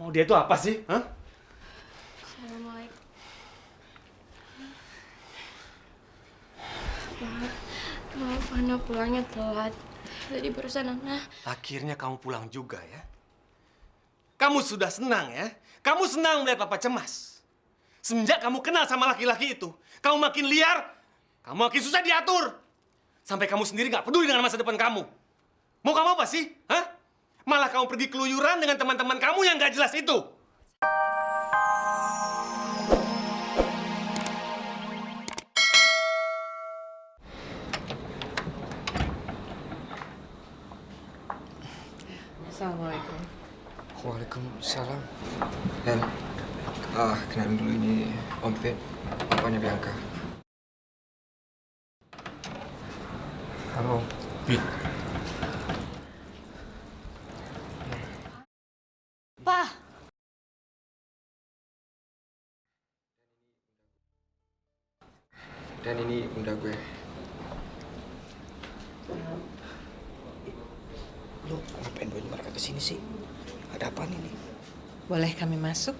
Mau dia itu apa sih? Hah? Assalamualaikum. Pak, maaf Ana pulangnya telat. Tadi barusan Ana. Akhirnya kamu pulang juga ya? Kamu sudah senang ya? Kamu senang melihat Papa cemas. Semenjak kamu kenal sama laki-laki itu, kamu makin liar, kamu makin susah diatur. Sampai kamu sendiri nggak peduli dengan masa depan kamu. Mau kamu apa sih? Hah? Malah kamu pergi keluyuran dengan teman-teman kamu yang nggak jelas itu. Assalamualaikum. Waalaikumsalam. Dan kenalin dulu ini Om Fit, bapaknya Bianca. Halo Om. Fit. Pa! Dan ini bunda gue. Lu ngapain bawa mereka ke sini sih? Ada apaan ini? Boleh kami masuk?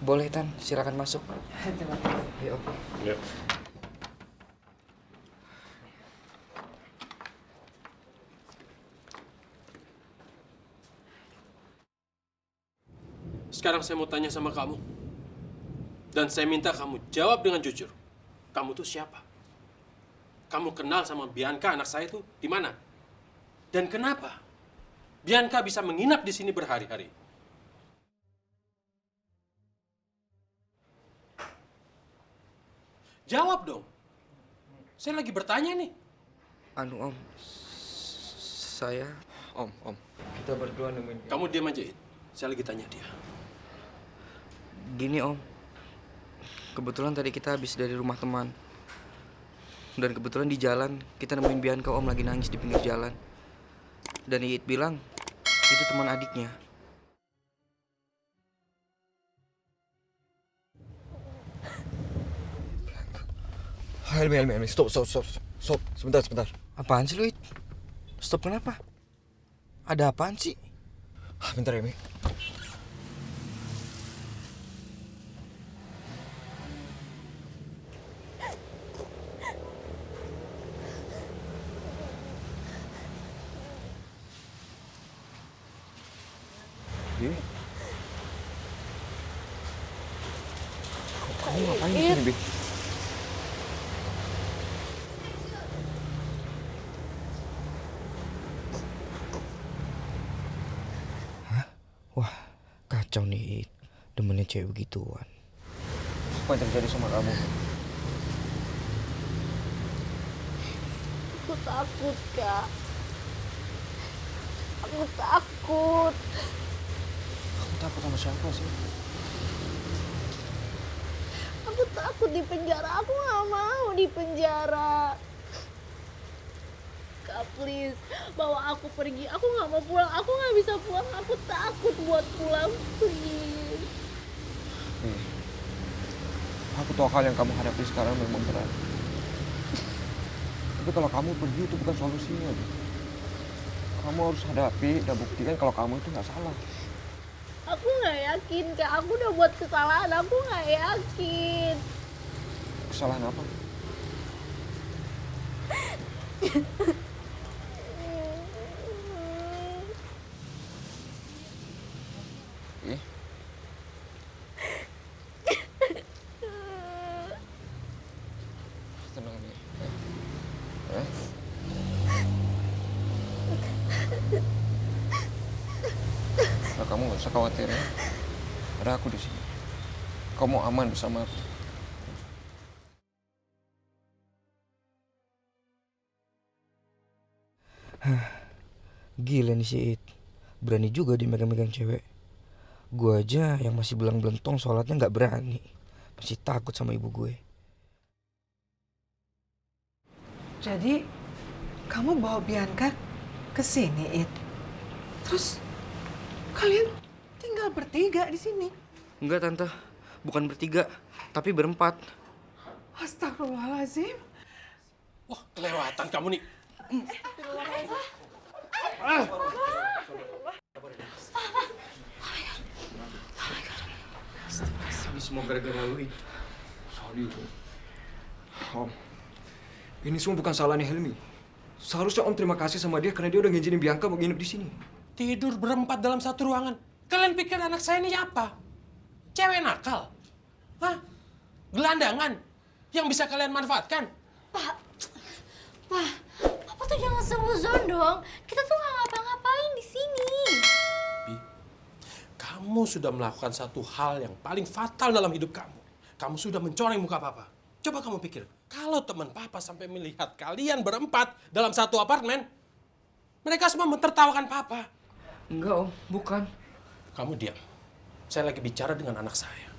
Boleh Tan, silakan masuk. Terima kasih. Ayo. Ya. Sekarang saya mau tanya sama kamu. Dan saya minta kamu jawab dengan jujur. Kamu tuh siapa? Kamu kenal sama Bianca, anak saya tuh di mana? Dan kenapa Bianca bisa menginap di sini berhari-hari? Jawab dong. Saya lagi bertanya nih. Anu Om, saya Om. Kita berdua nemuin. Kamu diam aja, It. Saya lagi tanya dia. Gini Om, kebetulan tadi kita habis dari rumah teman. Dan kebetulan di jalan kita nemuin Bianca Om lagi nangis di pinggir jalan. Dan Iit bilang itu teman adiknya. Helmi, stop, sebentar. Apaan sih lu, It? Stop kenapa? Ada apaan sih? Bentar, Helmi. Kamu ngapain di sini, Bi? Hah? Wah, kacau nih, It. Demennya cewek begituan. Apa yang terjadi sama kamu? Aku takut, Kak. Aku takut. Kamu takut sama siapa sih? Aku takut di penjara. Aku nggak mau di penjara. Kak, please. Bawa aku pergi. Aku nggak mau pulang. Aku nggak bisa pulang. Aku takut buat pulang. Please. Aku tahu hal yang kamu hadapi sekarang memang berat. Tapi kalau kamu pergi itu bukan solusinya. Kamu harus hadapi dan buktikan kalau kamu itu nggak salah. Aku nggak yakin, Kak. Aku udah buat kesalahan. Aku nggak yakin. Kesalahan apa? Ih. Tenang nih. Nah, kamu nggak usah khawatir ya. Ada aku di sini. Kamu aman bersama aku. Gila nih si It. Berani juga dia megang-megang cewek. Gue aja yang masih belang-belentong sholatnya nggak berani. Masih takut sama ibu gue. Jadi, kamu bawa Bianca ke sini, It. Terus, kalian tinggal bertiga di sini. Enggak, Tante. Bukan bertiga, tapi berempat. Astagfirullahaladzim. Wah, kelewatan kamu nih. Ini semua gara-gara lu, It. Sorry, Om. Ini semua bukan salahnya Helmi. Seharusnya Om terima kasih sama dia karena dia udah ngizinin Bianca mau nginep di sini. Tidur berempat dalam satu ruangan. Kalian pikir anak saya ini apa? Cewek nakal? Hah? Gelandangan? Yang bisa kalian manfaatkan? Pak, Papa tuh jangan suzon dong. Kita tuh nggak ngapa-ngapain di sini. Bi, kamu sudah melakukan satu hal yang paling fatal dalam hidup kamu. Kamu sudah mencoreng muka Papa. Coba kamu pikir, kalau teman Papa sampai melihat kalian berempat dalam satu apartemen, mereka semua mentertawakan Papa. Enggak, Om. Bukan. Kamu diam. Saya lagi bicara dengan anak saya.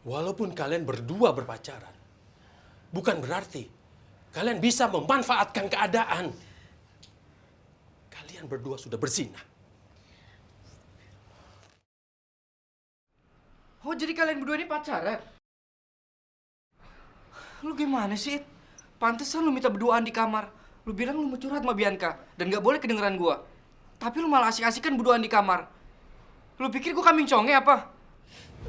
Walaupun kalian berdua berpacaran, bukan berarti kalian bisa memanfaatkan keadaan. Kalian berdua sudah berzina. Oh, jadi kalian berdua ini pacaran? Lu gimana sih, It? Pantesan lu minta berduaan di kamar. Lu bilang lu mau curhat sama Bianca dan gak boleh kedengeran gua. Tapi lu malah asik-asikan berduaan di kamar. Lu pikir gua kambing conge apa?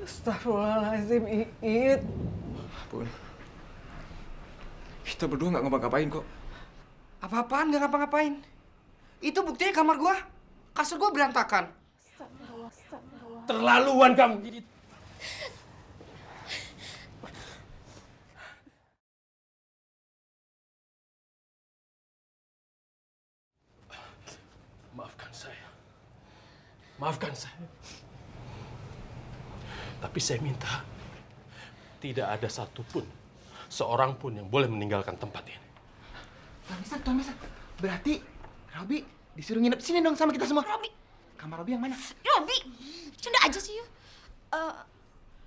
Astagfirullahaladzim, Iit. Pun. Kita berdua nggak ngapa-ngapain kok. Apa-apaan gak ngapa-ngapain? Itu buktinya kamar gua. Kasur gua berantakan. Terlaluan kamu jadi. Maafkan saya. Maafkan saya. Tapi saya minta tidak ada satupun, seorang pun yang boleh meninggalkan tempat ini. Tuan Mister. Berarti Robi disuruh nginep sini dong sama kita semua. Robi, Kamar Robi yang mana? Robi, canda aja sih you.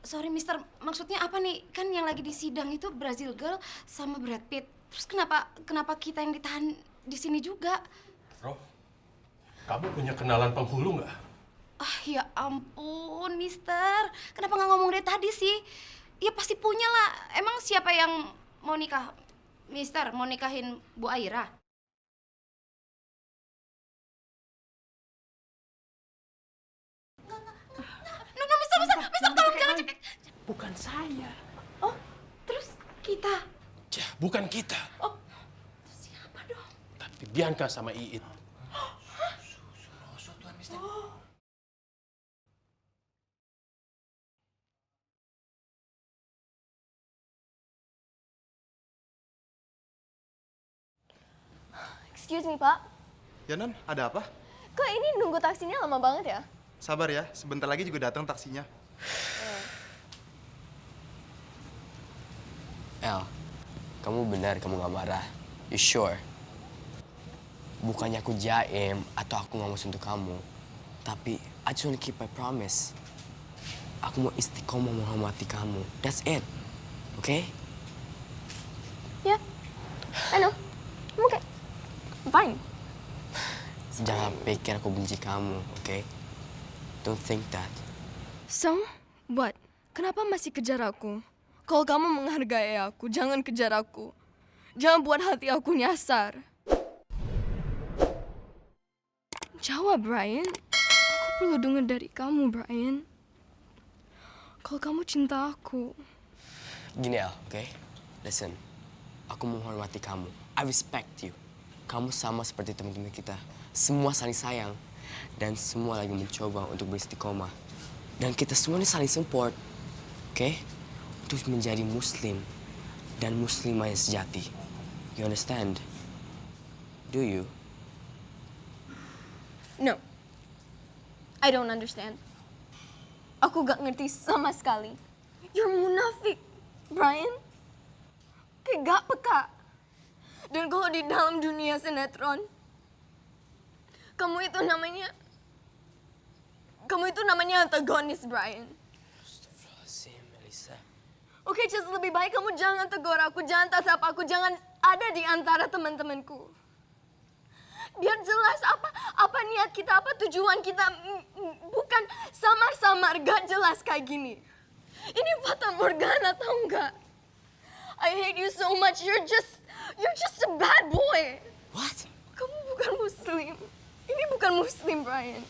Sorry Mister, maksudnya apa nih? Kan yang lagi di sidang itu Brazil Girl sama Brad Pitt. Terus kenapa kita yang ditahan di sini juga? Rob, kamu punya kenalan penghulu nggak? Ah ya ampun Mister, kenapa nggak ngomong dari tadi sih? Ya pasti punya lah. Emang siapa yang mau nikah? Mister, mau nikahin Bu Aira? No, Mister, tolong jangan cekik. Bukan saya. Oh, terus kita? Ya, bukan kita. Oh, terus siapa dong? Tapi Bianca sama Iit. Excuse me, Pak. Ya Non, ada apa? Kok ini nunggu taksinya lama banget ya? Sabar ya, sebentar lagi juga datang taksinya. El, kamu benar kamu gak marah. You sure? Bukannya aku jaim atau aku gak mau sentuh kamu. Tapi I just want to keep my promise. Aku mau istiqomah menghormati kamu. That's it. Okay? Ya, I know. I'm okay. I'm fine. Jangan pikir aku benci kamu, okay? Don't think that. So, what? Kenapa masih kejar aku? Kalau kamu menghargai aku, jangan kejar aku. Jangan buat hati aku nyasar. Jawab, Brian. Aku perlu dengar dari kamu, Brian. Kalau kamu cinta aku. Gini El, okay? Listen, aku menghormati kamu. I respect you. Kamu sama seperti teman-teman kita. Semua saling sayang. Dan semua lagi mencoba untuk beristiqomah. Dan kita semua ini saling support. Okay? Untuk menjadi muslim. Dan muslimah yang sejati. You understand? Do you? No. I don't understand. Aku gak ngerti sama sekali. You're munafik, Brian. Kayak gak peka. Dan kalau di dalam dunia sinetron, kamu itu namanya antagonis, Brian. Astagfirullahaladzim, Melissa. Oke, just lebih baik kamu jangan tegur aku, jangan tatap aku, jangan ada di antara teman-temanku. Biar jelas apa niat kita, apa tujuan kita, bukan samar-samar gak jelas kayak gini. Ini Fata Morgana, tau nggak? I hate you so much. You're just a bad boy. What? Kamu bukan muslim. Ini bukan Muslim, Brian.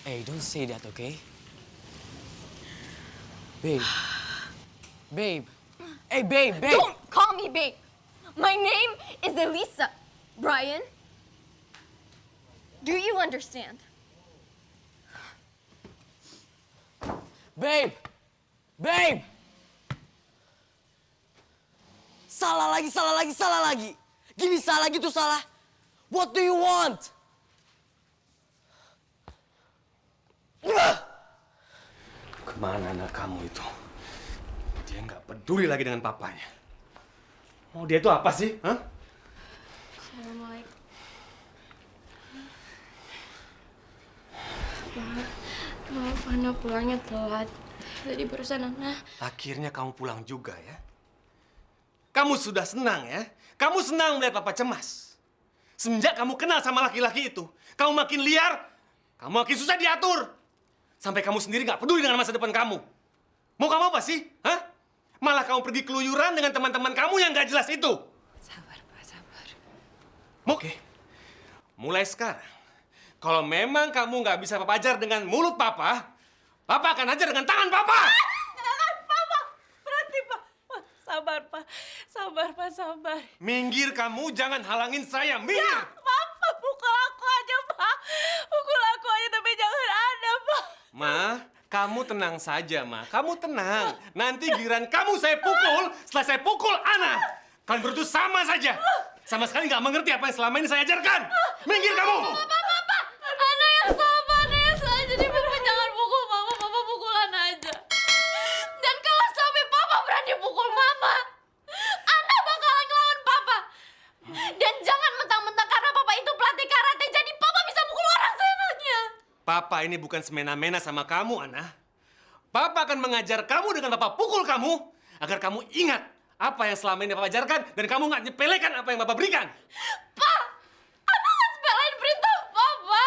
Hey, don't say that, okay? Babe. Babe. Hey, babe. Don't call me babe. My name is Elisa. Brian, do you understand? Babe. Babe. Salah lagi, salah lagi, salah lagi. Gini salah gitu salah. What do you want? Kemana anak kamu itu? Dia nggak peduli lagi dengan papanya. Mau dia itu apa sih? Hah? Assalamualaikum. Maaf, Ana pulangnya telat. Tadi barusan Ana. Akhirnya kamu pulang juga ya? Kamu sudah senang ya? Kamu senang melihat papa cemas. Semenjak kamu kenal sama laki-laki itu, kamu makin liar, kamu makin susah diatur. Sampai kamu sendiri nggak peduli dengan masa depan kamu. Mau kamu apa sih? Hah? Malah kamu pergi keluyuran dengan teman-teman kamu yang nggak jelas itu. Sabar, Pak, sabar. Oke, mulai sekarang, kalau memang kamu nggak bisa papa ajar dengan mulut papa, papa akan ajar dengan tangan papa. Papa, berhenti Pak. Pak, sabar Pak, sabar Pak, sabar. Minggir kamu, jangan halangin saya. Minggir. Papa, pukul aku aja Pak. Pukul aku aja tapi jangan ada Pak. Ma, kamu tenang saja, Ma. Kamu tenang. Nanti giliran kamu saya pukul, setelah saya pukul Ana. Kalian berdua sama saja. Sama sekali nggak mengerti apa yang selama ini saya ajarkan. Minggir kamu. Papa, Ana yang salah, Ana yang salah. Jadi Papa jangan pukul Mama, Papa pukul Ana aja. Dan kalau sampai Papa berani pukul Mama, Ana bakalan ngelawan Papa. Dan jangan mentang-mentang karena Papa itu pelatih karate, jadi Papa bisa pukul orang seenaknya. Papa ini bukan semena-mena sama kamu, Ana. Papa akan mengajar kamu dengan Papa pukul kamu agar kamu ingat apa yang selama ini Papa ajarkan dan kamu nggak nyepelekan apa yang Papa berikan. Pak, Ana nggak sepelain perintah Papa.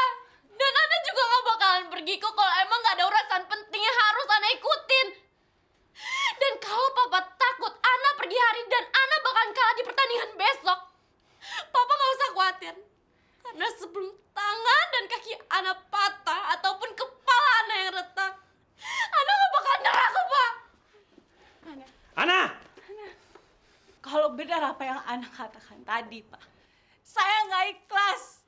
Dan Ana juga nggak bakalan pergi kok kalau emang nggak ada urusan penting yang harus Ana ikutin. Dan kalau Papa takut Ana pergi hari dan Ana bakalan kalah di pertandingan besok, Papa nggak usah khawatir. Karena sebelum tangan dan kaki Ana patah ataupun kepala Ana yang retak, Ana nggak bakalan nyerah kok, Pak. Ana! Kalau benar apa yang Ana katakan tadi Pak, saya nggak ikhlas.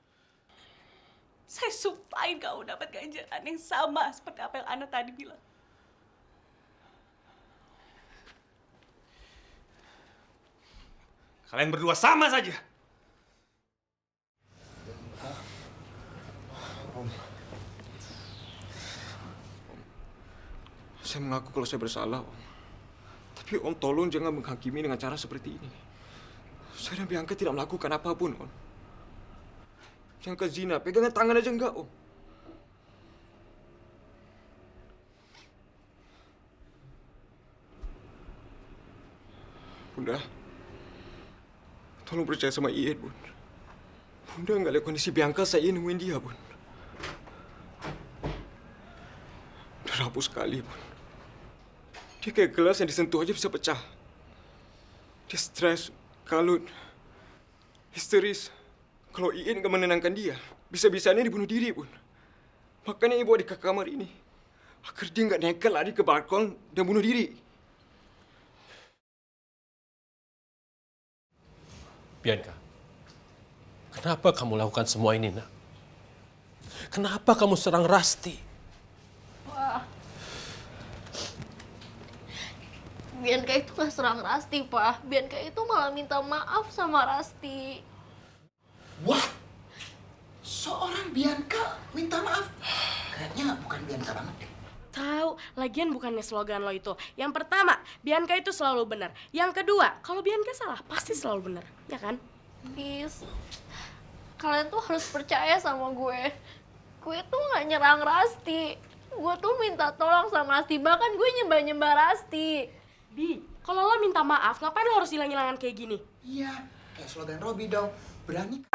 Saya sumpahin kamu dapat ganjaran yang sama seperti apa yang Ana tadi bilang. Kalian berdua sama saja. Saya mengaku kalau saya bersalah, Om. Tapi Om tolong jangan menghakimi dengan cara seperti ini. Saya dan Bianca tidak melakukan apapun, Om. Bianca zina, pegangan tangan aja enggak, Om. Bunda, tolong percaya sama Iet, Bun. Bunda nggak lihat kondisi Bianca, saya nemuin dia, Bun. Udah rapuh sekali, Bun. Dia kayak gelas yang disentuh aja bisa pecah. Dia stres, kalut, histeris. Kalau Iin nggak menenangkan dia, bisa-bisanya dibunuh diri, Bun. Makanya ibu di kamar ini. Agar dia nggak nekat lari ke balkon dan bunuh diri. Bianca, kenapa kamu lakukan semua ini, Nak? Kenapa kamu serang Rasti? Bianca itu gak serang Rasti, Pak. Bianca itu malah minta maaf sama Rasti. Wah, seorang Bianca minta maaf. Kayaknya bukan Bianca banget deh. Tahu, lagian bukannya slogan lo itu. Yang pertama, Bianca itu selalu benar. Yang kedua, kalau Bianca salah, pasti selalu benar. Ya kan? Please, kalian tuh harus percaya sama gue. Gue tuh gak nyerang Rasti. Gue tuh minta tolong sama Rasti. Bahkan gue nyembah-nyembah Rasti. Bi, kalau lo minta maaf, ngapain lo harus hilang-hilangan kayak gini? Iya, kayak slogan Robby dong. Berani.